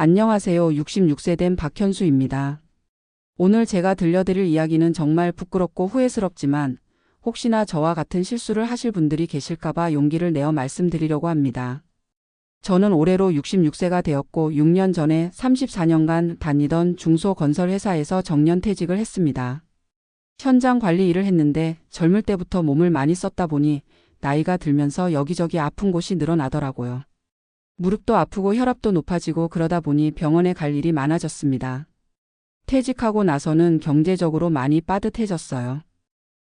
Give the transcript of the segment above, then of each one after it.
안녕하세요. 66세 된 박현수입니다. 오늘 제가 들려드릴 이야기는 정말 부끄럽고 후회스럽지만 혹시나 저와 같은 실수를 하실 분들이 계실까봐 용기를 내어 말씀드리려고 합니다. 저는 올해로 66세가 되었고 6년 전에 34년간 다니던 중소건설회사에서 정년퇴직을 했습니다. 현장 관리 일을 했는데 젊을 때부터 몸을 많이 썼다 보니 나이가 들면서 여기저기 아픈 곳이 늘어나더라고요. 무릎도 아프고 혈압도 높아지고 그러다 보니 병원에 갈 일이 많아졌습니다. 퇴직하고 나서는 경제적으로 많이 빠듯해졌어요.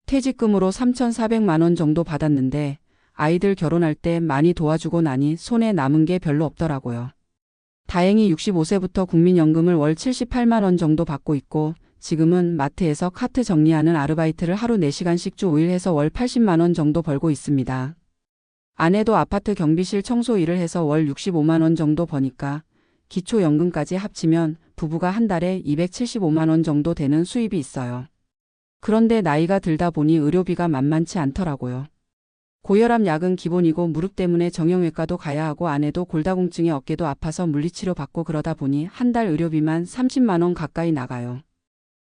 퇴직금으로 3,400만 원 정도 받았는데 아이들 결혼할 때 많이 도와주고 나니 손에 남은 게 별로 없더라고요. 다행히 65세부터 국민연금을 월 78만 원 정도 받고 있고 지금은 마트에서 카트 정리하는 아르바이트를 하루 4시간씩 주 5일 해서 월 80만 원 정도 벌고 있습니다. 아내도 아파트 경비실 청소 일을 해서 월 65만 원 정도 버니까 기초연금까지 합치면 부부가 한 달에 275만 원 정도 되는 수입이 있어요. 그런데 나이가 들다 보니 의료비가 만만치 않더라고요. 고혈압 약은 기본이고 무릎 때문에 정형외과도 가야 하고 아내도 골다공증에 어깨도 아파서 물리치료 받고 그러다 보니 한 달 의료비만 30만 원 가까이 나가요.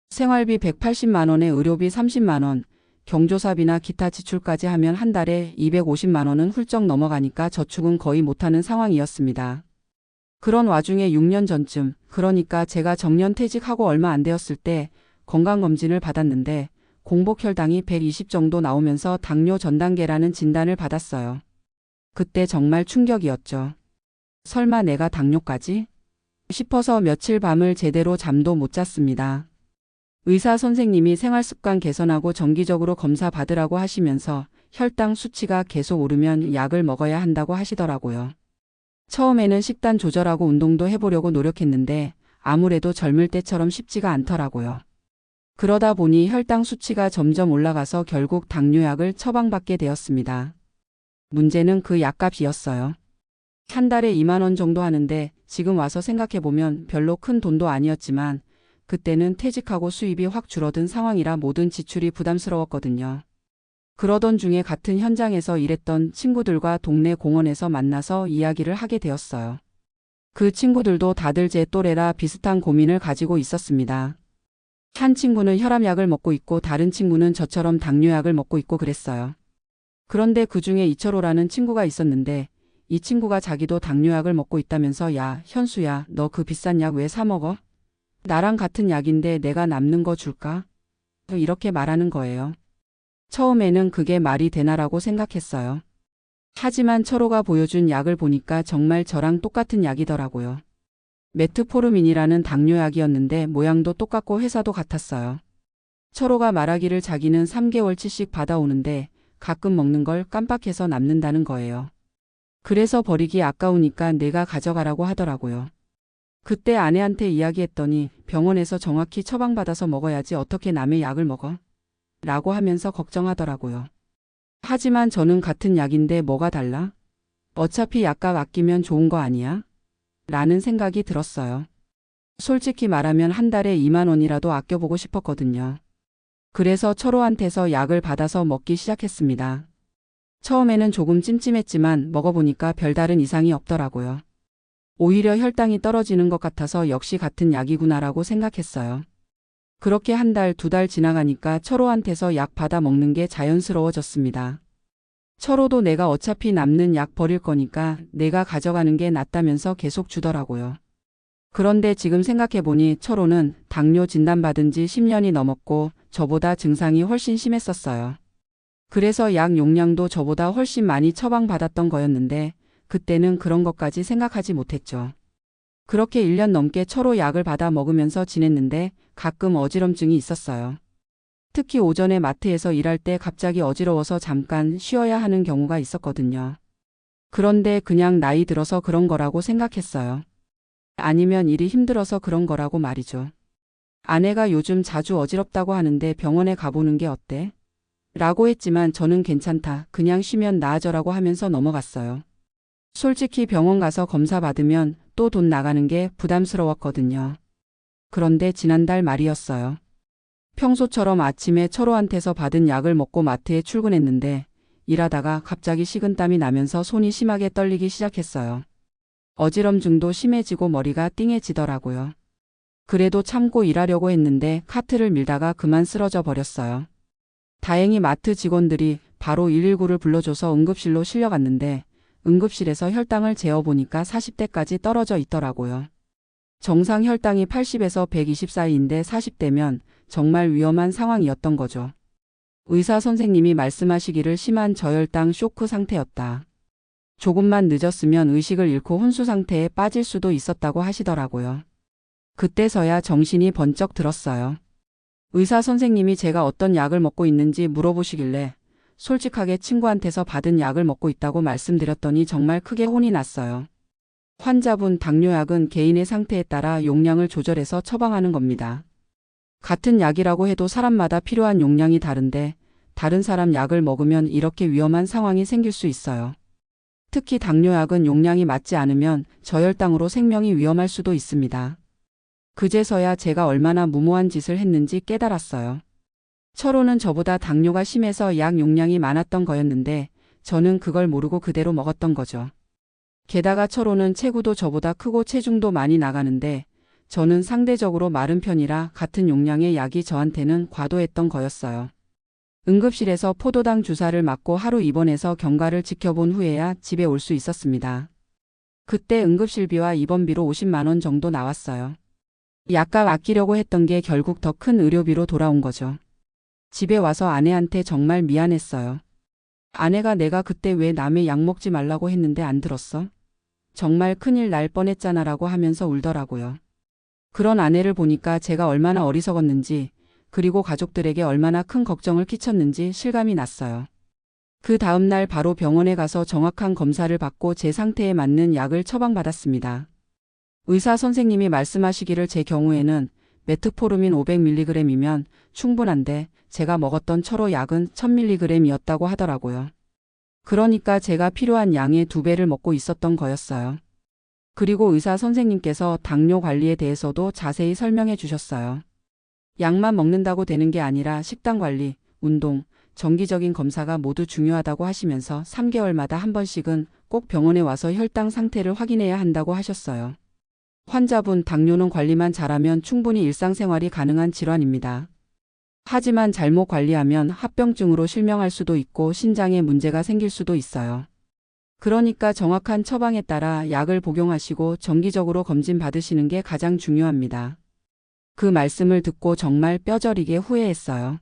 생활비 180만 원에 의료비 30만 원, 경조사비나 기타 지출까지 하면 한 달에 250만 원은 훌쩍 넘어가니까 저축은 거의 못하는 상황이었습니다. 그런 와중에 6년 전쯤, 그러니까 제가 정년퇴직하고 얼마 안 되었을 때 건강검진을 받았는데 공복혈당이 120 정도 나오면서 당뇨 전단계라는 진단을 받았어요. 그때 정말 충격이었죠. 설마 내가 당뇨까지? 싶어서 며칠 밤을 제대로 잠도 못 잤습니다. 의사 선생님이 생활습관 개선하고 정기적으로 검사 받으라고 하시면서 혈당 수치가 계속 오르면 약을 먹어야 한다고 하시더라고요. 처음에는 식단 조절하고 운동도 해보려고 노력했는데 아무래도 젊을 때처럼 쉽지가 않더라고요. 그러다 보니 혈당 수치가 점점 올라가서 결국 당뇨약을 처방받게 되었습니다. 문제는 그 약값이었어요. 한 달에 2만 원 정도 하는데 지금 와서 생각해보면 별로 큰 돈도 아니었지만 그때는 퇴직하고 수입이 확 줄어든 상황이라 모든 지출이 부담스러웠거든요. 그러던 중에 같은 현장에서 일했던 친구들과 동네 공원에서 만나서 이야기를 하게 되었어요. 그 친구들도 다들 제 또래라 비슷한 고민을 가지고 있었습니다. 한 친구는 혈압약을 먹고 있고 다른 친구는 저처럼 당뇨약을 먹고 있고 그랬어요. 그런데 그중에 이철호라는 친구가 있었는데 이 친구가 자기도 당뇨약을 먹고 있다면서 야, 현수야, 너 그 비싼 약 왜 사 먹어? 나랑 같은 약인데 내가 남는 거 줄까? 이렇게 말하는 거예요. 처음에는 그게 말이 되나라고 생각했어요. 하지만 철호가 보여준 약을 보니까 정말 저랑 똑같은 약이더라고요. 메트포르민이라는 당뇨약이었는데 모양도 똑같고 회사도 같았어요. 철호가 말하기를 자기는 3개월치씩 받아오는데 가끔 먹는 걸 깜빡해서 남는다는 거예요. 그래서 버리기 아까우니까 내가 가져가라고 하더라고요. 그때 아내한테 이야기했더니 병원에서 정확히 처방받아서 먹어야지 어떻게 남의 약을 먹어? 라고 하면서 걱정하더라고요. 하지만 저는 같은 약인데 뭐가 달라? 어차피 약값 아끼면 좋은 거 아니야? 라는 생각이 들었어요. 솔직히 말하면 한 달에 2만 원이라도 아껴보고 싶었거든요. 그래서 철호한테서 약을 받아서 먹기 시작했습니다. 처음에는 조금 찜찜했지만 먹어보니까 별다른 이상이 없더라고요. 오히려 혈당이 떨어지는 것 같아서 역시 같은 약이구나라고 생각했어요. 그렇게 한 달, 2달 지나가니까 철호한테서 약 받아 먹는 게 자연스러워졌습니다. 철호도 내가 어차피 남는 약 버릴 거니까 내가 가져가는 게 낫다면서 계속 주더라고요. 그런데 지금 생각해보니 철호는 당뇨 진단받은 지 10년이 넘었고 저보다 증상이 훨씬 심했었어요. 그래서 약 용량도 저보다 훨씬 많이 처방받았던 거였는데 그때는 그런 것까지 생각하지 못했죠. 그렇게 1년 넘게 철호 약을 받아 먹으면서 지냈는데 가끔 어지럼증이 있었어요. 특히 오전에 마트에서 일할 때 갑자기 어지러워서 잠깐 쉬어야 하는 경우가 있었거든요. 그런데 그냥 나이 들어서 그런 거라고 생각했어요. 아니면 일이 힘들어서 그런 거라고 말이죠. 아내가 요즘 자주 어지럽다고 하는데 병원에 가보는 게 어때? 라고 했지만 저는 괜찮다. 그냥 쉬면 나아져라고 하면서 넘어갔어요. 솔직히 병원 가서 검사 받으면 또 돈 나가는 게 부담스러웠거든요. 그런데 지난달 말이었어요. 평소처럼 아침에 철호한테서 받은 약을 먹고 마트에 출근했는데 일하다가 갑자기 식은땀이 나면서 손이 심하게 떨리기 시작했어요. 어지럼증도 심해지고 머리가 띵해지더라고요. 그래도 참고 일하려고 했는데 카트를 밀다가 그만 쓰러져 버렸어요. 다행히 마트 직원들이 바로 119를 불러줘서 응급실로 실려갔는데 응급실에서 혈당을 재어보니까 40대까지 떨어져 있더라고요. 정상 혈당이 80에서 120 사이인데 40대면 정말 위험한 상황이었던 거죠. 의사 선생님이 말씀하시기를 심한 저혈당 쇼크 상태였다. 조금만 늦었으면 의식을 잃고 혼수 상태에 빠질 수도 있었다고 하시더라고요. 그때서야 정신이 번쩍 들었어요. 의사 선생님이 제가 어떤 약을 먹고 있는지 물어보시길래 솔직하게 친구한테서 받은 약을 먹고 있다고 말씀드렸더니 정말 크게 혼이 났어요. 환자분, 당뇨약은 개인의 상태에 따라 용량을 조절해서 처방하는 겁니다. 같은 약이라고 해도 사람마다 필요한 용량이 다른데 다른 사람 약을 먹으면 이렇게 위험한 상황이 생길 수 있어요. 특히 당뇨약은 용량이 맞지 않으면 저혈당으로 생명이 위험할 수도 있습니다. 그제서야 제가 얼마나 무모한 짓을 했는지 깨달았어요. 철호는 저보다 당뇨가 심해서 약 용량이 많았던 거였는데 저는 그걸 모르고 그대로 먹었던 거죠. 게다가 철호는 체구도 저보다 크고 체중도 많이 나가는데 저는 상대적으로 마른 편이라 같은 용량의 약이 저한테는 과도했던 거였어요. 응급실에서 포도당 주사를 맞고 하루 입원해서 경과를 지켜본 후에야 집에 올 수 있었습니다. 그때 응급실비와 입원비로 50만 원 정도 나왔어요. 약값 아끼려고 했던 게 결국 더 큰 의료비로 돌아온 거죠. 집에 와서 아내한테 정말 미안했어요. 아내가 내가 그때 왜 남의 약 먹지 말라고 했는데 안 들었어? 정말 큰일 날 뻔했잖아라고 하면서 울더라고요. 그런 아내를 보니까 제가 얼마나 어리석었는지 그리고 가족들에게 얼마나 큰 걱정을 끼쳤는지 실감이 났어요. 그 다음 날 바로 병원에 가서 정확한 검사를 받고 제 상태에 맞는 약을 처방받았습니다. 의사 선생님이 말씀하시기를 제 경우에는 메트포르민 500mg이면 충분한데 제가 먹었던 철호 약은 1000mg이었다고 하더라고요. 그러니까 제가 필요한 양의 2배를 먹고 있었던 거였어요. 그리고 의사 선생님께서 당뇨 관리에 대해서도 자세히 설명해 주셨어요. 약만 먹는다고 되는 게 아니라 식단 관리, 운동, 정기적인 검사가 모두 중요하다고 하시면서 3개월마다 한 번씩은 꼭 병원에 와서 혈당 상태를 확인해야 한다고 하셨어요. 환자분, 당뇨는 관리만 잘하면 충분히 일상생활이 가능한 질환입니다. 하지만 잘못 관리하면 합병증으로 실명할 수도 있고 신장에 문제가 생길 수도 있어요. 그러니까 정확한 처방에 따라 약을 복용하시고 정기적으로 검진 받으시는 게 가장 중요합니다. 그 말씀을 듣고 정말 뼈저리게 후회했어요.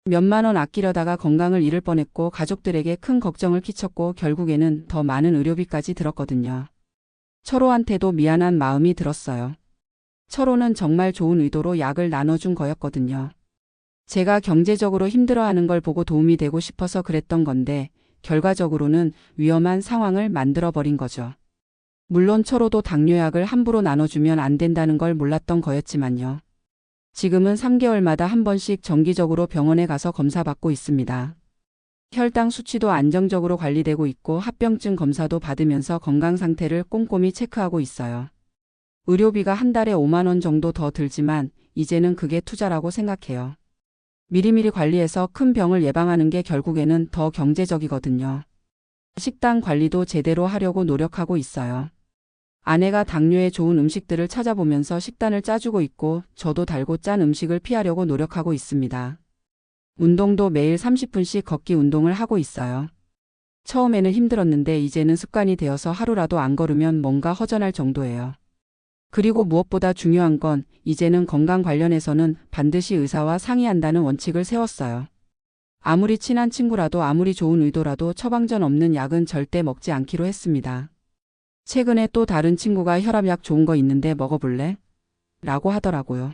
몇만 원 아끼려다가 건강을 잃을 뻔했고 가족들에게 큰 걱정을 끼쳤고 결국에는 더 많은 의료비까지 들었거든요. 철호한테도 미안한 마음이 들었어요. 철호는 정말 좋은 의도로 약을 나눠준 거였거든요. 제가 경제적으로 힘들어하는 걸 보고 도움이 되고 싶어서 그랬던 건데 결과적으로는 위험한 상황을 만들어버린 거죠. 물론 철호도 당뇨약을 함부로 나눠주면 안 된다는 걸 몰랐던 거였지만요. 지금은 3개월마다 한 번씩 정기적으로 병원에 가서 검사받고 있습니다. 혈당 수치도 안정적으로 관리되고 있고 합병증 검사도 받으면서 건강 상태를 꼼꼼히 체크하고 있어요. 의료비가 한 달에 5만 원 정도 더 들지만 이제는 그게 투자라고 생각해요. 미리미리 관리해서 큰 병을 예방하는 게 결국에는 더 경제적이거든요. 식단 관리도 제대로 하려고 노력하고 있어요. 아내가 당뇨에 좋은 음식들을 찾아보면서 식단을 짜주고 있고 저도 달고 짠 음식을 피하려고 노력하고 있습니다. 운동도 매일 30분씩 걷기 운동을 하고 있어요. 처음에는 힘들었는데 이제는 습관이 되어서 하루라도 안 걸으면 뭔가 허전할 정도예요. 그리고 무엇보다 중요한 건 이제는 건강 관련해서는 반드시 의사와 상의한다는 원칙을 세웠어요. 아무리 친한 친구라도 아무리 좋은 의도라도 처방전 없는 약은 절대 먹지 않기로 했습니다. 최근에 또 다른 친구가 혈압약 좋은 거 있는데 먹어볼래? 라고 하더라고요.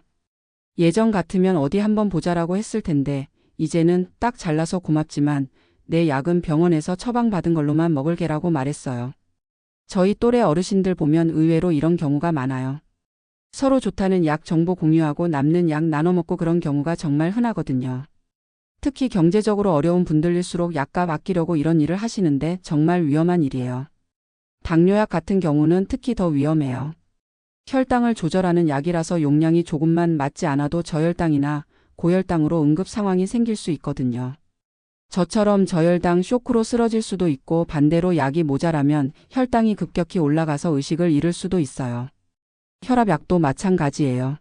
예전 같으면 어디 한번 보자라고 했을 텐데 이제는 딱 잘라서 고맙지만 내 약은 병원에서 처방받은 걸로만 먹을게라고 말했어요. 저희 또래 어르신들 보면 의외로 이런 경우가 많아요. 서로 좋다는 약 정보 공유하고 남는 약 나눠 먹고 그런 경우가 정말 흔하거든요. 특히 경제적으로 어려운 분들일수록 약값 아끼려고 이런 일을 하시는데 정말 위험한 일이에요. 당뇨약 같은 경우는 특히 더 위험해요. 혈당을 조절하는 약이라서 용량이 조금만 맞지 않아도 저혈당이나 고혈당으로 응급 상황이 생길 수 있거든요. 저처럼 저혈당 쇼크로 쓰러질 수도 있고 반대로 약이 모자라면 혈당이 급격히 올라가서 의식을 잃을 수도 있어요. 혈압약도 마찬가지예요.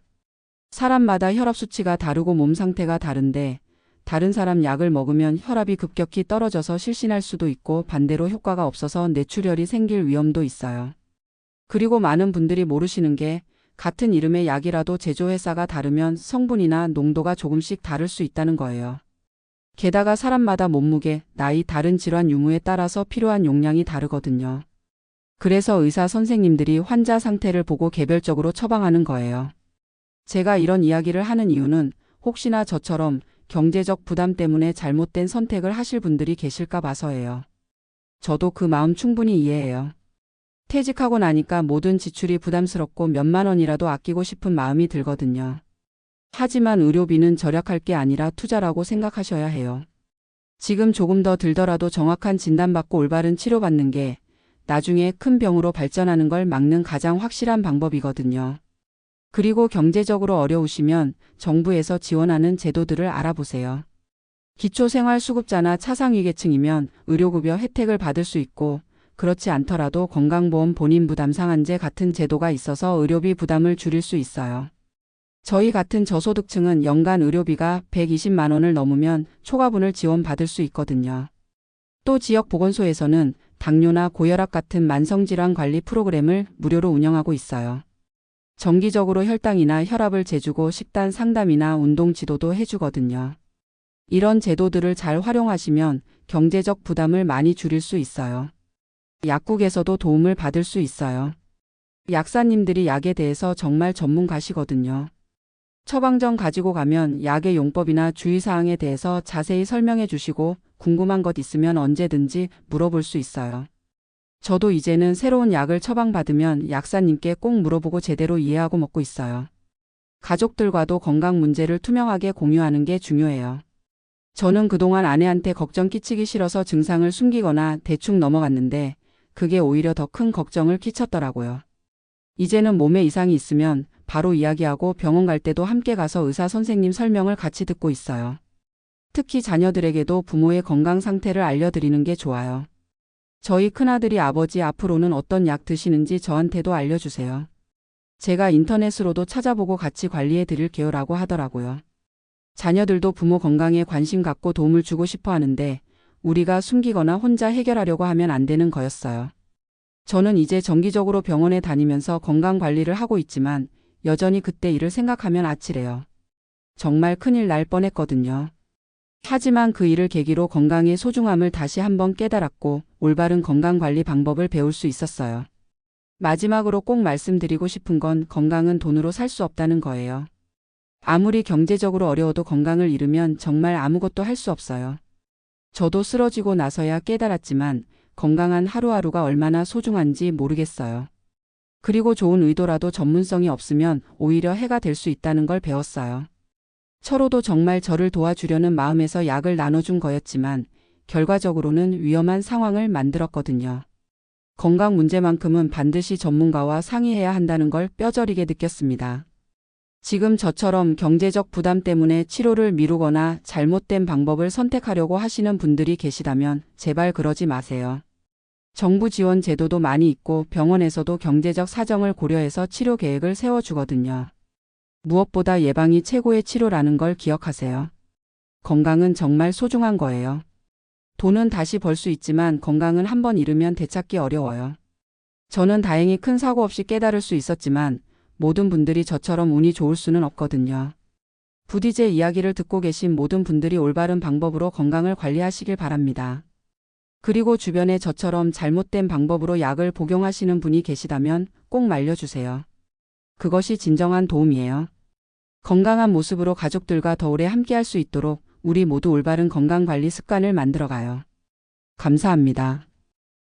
사람마다 혈압 수치가 다르고 몸 상태가 다른데 다른 사람 약을 먹으면 혈압이 급격히 떨어져서 실신할 수도 있고 반대로 효과가 없어서 뇌출혈이 생길 위험도 있어요. 그리고 많은 분들이 모르시는 게 같은 이름의 약이라도 제조회사가 다르면 성분이나 농도가 조금씩 다를 수 있다는 거예요. 게다가 사람마다 몸무게, 나이, 다른 질환 유무에 따라서 필요한 용량이 다르거든요. 그래서 의사 선생님들이 환자 상태를 보고 개별적으로 처방하는 거예요. 제가 이런 이야기를 하는 이유는 혹시나 저처럼 경제적 부담 때문에 잘못된 선택을 하실 분들이 계실까 봐서예요. 저도 그 마음 충분히 이해해요. 퇴직하고 나니까 모든 지출이 부담스럽고 몇만 원이라도 아끼고 싶은 마음이 들거든요. 하지만 의료비는 절약할 게 아니라 투자라고 생각하셔야 해요. 지금 조금 더 들더라도 정확한 진단받고 올바른 치료받는 게 나중에 큰 병으로 발전하는 걸 막는 가장 확실한 방법이거든요. 그리고 경제적으로 어려우시면 정부에서 지원하는 제도들을 알아보세요. 기초생활수급자나 차상위계층이면 의료급여 혜택을 받을 수 있고 그렇지 않더라도 건강보험 본인 부담 상한제 같은 제도가 있어서 의료비 부담을 줄일 수 있어요. 저희 같은 저소득층은 연간 의료비가 120만 원을 넘으면 초과분을 지원받을 수 있거든요. 또 지역보건소에서는 당뇨나 고혈압 같은 만성질환 관리 프로그램을 무료로 운영하고 있어요. 정기적으로 혈당이나 혈압을 재주고 식단 상담이나 운동 지도도 해주거든요. 이런 제도들을 잘 활용하시면 경제적 부담을 많이 줄일 수 있어요. 약국에서도 도움을 받을 수 있어요. 약사님들이 약에 대해서 정말 전문가시거든요. 처방전 가지고 가면 약의 용법이나 주의사항에 대해서 자세히 설명해 주시고 궁금한 것 있으면 언제든지 물어볼 수 있어요. 저도 이제는 새로운 약을 처방받으면 약사님께 꼭 물어보고 제대로 이해하고 먹고 있어요. 가족들과도 건강 문제를 투명하게 공유하는 게 중요해요. 저는 그동안 아내한테 걱정 끼치기 싫어서 증상을 숨기거나 대충 넘어갔는데 그게 오히려 더 큰 걱정을 끼쳤더라고요. 이제는 몸에 이상이 있으면 바로 이야기하고 병원 갈 때도 함께 가서 의사 선생님 설명을 같이 듣고 있어요. 특히 자녀들에게도 부모의 건강 상태를 알려드리는 게 좋아요. 저희 큰아들이 아버지 앞으로는 어떤 약 드시는지 저한테도 알려주세요. 제가 인터넷으로도 찾아보고 같이 관리해 드릴게요 라고 하더라고요. 자녀들도 부모 건강에 관심 갖고 도움을 주고 싶어 하는데 우리가 숨기거나 혼자 해결하려고 하면 안 되는 거였어요. 저는 이제 정기적으로 병원에 다니면서 건강 관리를 하고 있지만 여전히 그때 일을 생각하면 아찔해요. 정말 큰일 날 뻔했거든요. 하지만 그 일을 계기로 건강의 소중함을 다시 한번 깨달았고 올바른 건강관리 방법을 배울 수 있었어요. 마지막으로 꼭 말씀드리고 싶은 건 건강은 돈으로 살 수 없다는 거예요. 아무리 경제적으로 어려워도 건강을 잃으면 정말 아무것도 할 수 없어요. 저도 쓰러지고 나서야 깨달았지만 건강한 하루하루가 얼마나 소중한지 모르겠어요. 그리고 좋은 의도라도 전문성이 없으면 오히려 해가 될 수 있다는 걸 배웠어요. 철호도 정말 저를 도와주려는 마음에서 약을 나눠준 거였지만 결과적으로는 위험한 상황을 만들었거든요. 건강 문제만큼은 반드시 전문가와 상의해야 한다는 걸 뼈저리게 느꼈습니다. 지금 저처럼 경제적 부담 때문에 치료를 미루거나 잘못된 방법을 선택하려고 하시는 분들이 계시다면 제발 그러지 마세요. 정부 지원 제도도 많이 있고 병원에서도 경제적 사정을 고려해서 치료 계획을 세워주거든요. 무엇보다 예방이 최고의 치료라는 걸 기억하세요. 건강은 정말 소중한 거예요. 돈은 다시 벌 수 있지만 건강은 한번 잃으면 되찾기 어려워요. 저는 다행히 큰 사고 없이 깨달을 수 있었지만 모든 분들이 저처럼 운이 좋을 수는 없거든요. 부디 제 이야기를 듣고 계신 모든 분들이 올바른 방법으로 건강을 관리하시길 바랍니다. 그리고 주변에 저처럼 잘못된 방법으로 약을 복용하시는 분이 계시다면 꼭 말려주세요. 그것이 진정한 도움이에요. 건강한 모습으로 가족들과 더 오래 함께할 수 있도록 우리 모두 올바른 건강관리 습관을 만들어가요. 감사합니다.